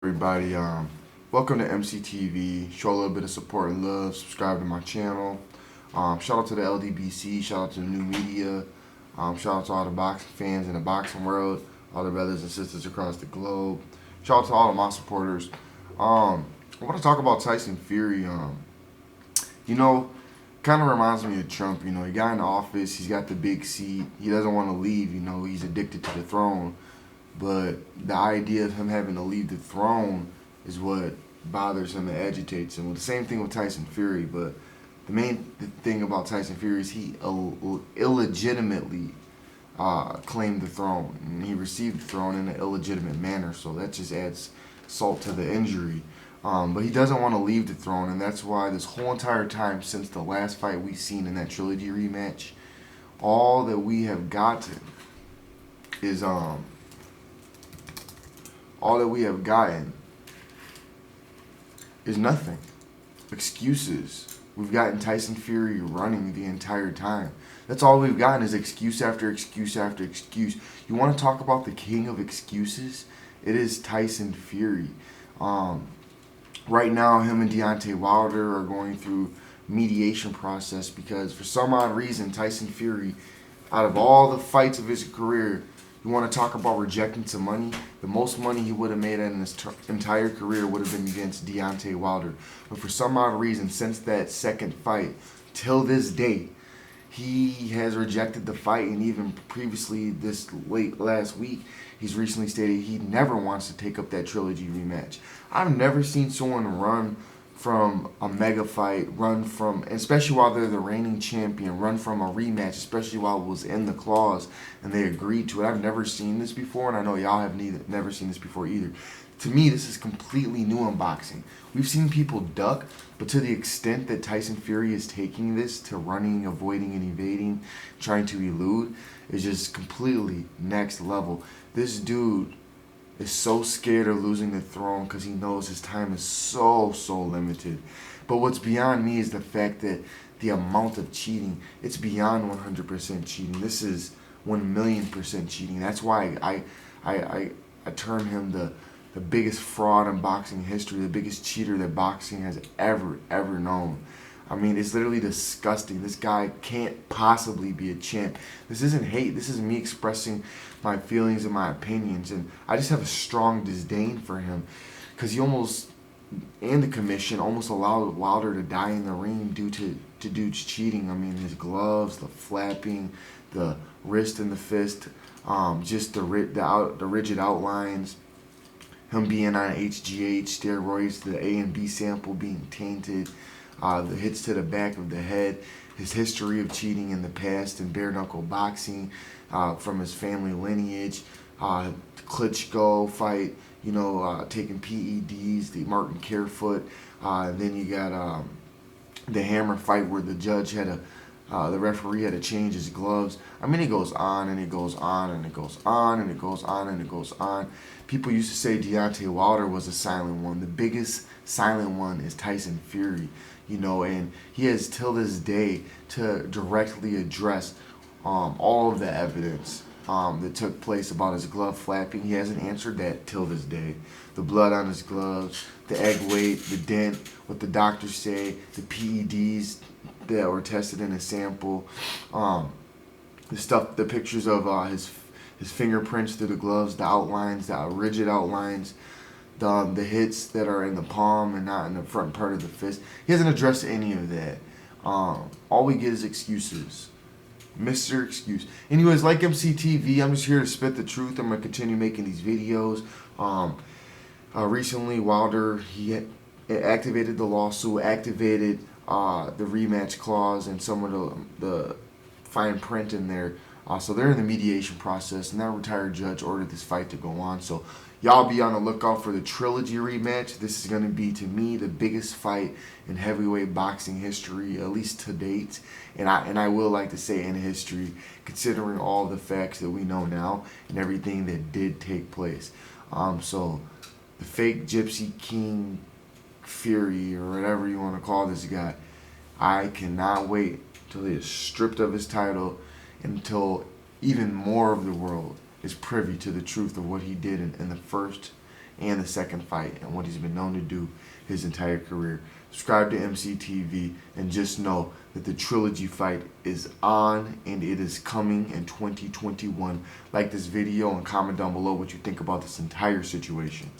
Everybody, welcome to MCTV. Show a little bit of support and love. Subscribe to my channel. Shout out to the LDBC. Shout out to the new media. Shout out to all the boxing fans in the boxing world, all the brothers and sisters across the globe. Shout out to all of my supporters. I want to talk about Tyson Fury. Kind of reminds me of Trump. He got in office. He's got the big seat. He doesn't want to leave. He's addicted to the throne. But the idea of him having to leave the throne is what bothers him and agitates him. Well, the same thing with Tyson Fury, but the main thing about Tyson Fury is he illegitimately claimed the throne. And he received the throne in an illegitimate manner, so that just adds salt to the injury. But he doesn't want to leave the throne, and that's why this whole entire time since the last fight we've seen in that Trilogy Rematch, all that we have gotten is nothing. Excuses. We've gotten Tyson Fury running the entire time. That's all we've gotten is excuse after excuse after excuse. You want to talk about the king of excuses? It is Tyson Fury. Right now, him and Deontay Wilder are going through mediation process because for some odd reason, Tyson Fury, out of all the fights of his career, you want to talk about rejecting some money? The most money he would have made in his entire career would have been against Deontay Wilder. But for some odd reason, since that second fight, till this day, he has rejected the fight. And even previously, this late last week, he's recently stated he never wants to take up that Trilogy rematch. I've never seen someone run from a mega fight, especially while they're the reigning champion, run from a rematch, especially while it was in the clause and they agreed to it. I've never seen this before, and I know y'all have never seen this before either. To me, this is completely new in boxing. We've seen people duck, but to the extent that Tyson Fury is taking this to running, avoiding, and evading, trying to elude, is just completely next level. This dude is so scared of losing the throne because he knows his time is so limited. But what's beyond me is the fact that the amount of cheating, it's beyond 100% cheating. This is 1,000,000% cheating. That's why I term him the biggest fraud in boxing history, the biggest cheater that boxing has ever known. I mean, it's literally disgusting. This guy can't possibly be a champ. This isn't hate. This is me expressing my feelings and my opinions. And I just have a strong disdain for him because and the commission almost allowed Wilder to die in the ring due to dude's cheating. I mean, his gloves, the flapping, the wrist and the fist, just the rigid outlines, him being on HGH, steroids, the A and B sample being tainted, the hits to the back of the head, his history of cheating in the past in bare-knuckle boxing, from his family lineage, the Klitschko fight, taking PEDs, the Martin Carefoot, then you got the Hammer fight where the judge had the referee had to change his gloves. I mean, it goes on and it goes on and it goes on and it goes on and it goes on. People used to say Deontay Wilder was a silent one. The biggest silent one is Tyson Fury, and he has till this day to directly address all of the evidence that took place about his glove flapping. He hasn't answered that till this day. The blood on his gloves, the egg weight, the dent, what the doctors say, the PEDs that were tested in a sample, the pictures of his fingerprints through the gloves, the outlines, the rigid outlines, the hits that are in the palm and not in the front part of the fist. He hasn't addressed any of that. All we get is excuses. Mr. Excuse. Anyways, like MCTV, I'm just here to spit the truth. I'm going to continue making these videos. Recently, Wilder, he activated the lawsuit, activated the rematch clause and some of the fine print in there. So they're in the mediation process, and that retired judge ordered this fight to go on. So y'all be on the lookout for the Trilogy rematch. This is going to be, to me, the biggest fight in heavyweight boxing history, at least to date. And I will like to say in history, considering all the facts that we know now and everything that did take place. So the fake Gypsy King Fury, or whatever you want to call this guy, I cannot wait till he is stripped of his title, until even more of the world is privy to the truth of what he did in the first and the second fight and what he's been known to do his entire career. Subscribe to MCTV and just know that the Trilogy fight is on and it is coming in 2021. Like this video and comment down below what you think about this entire situation.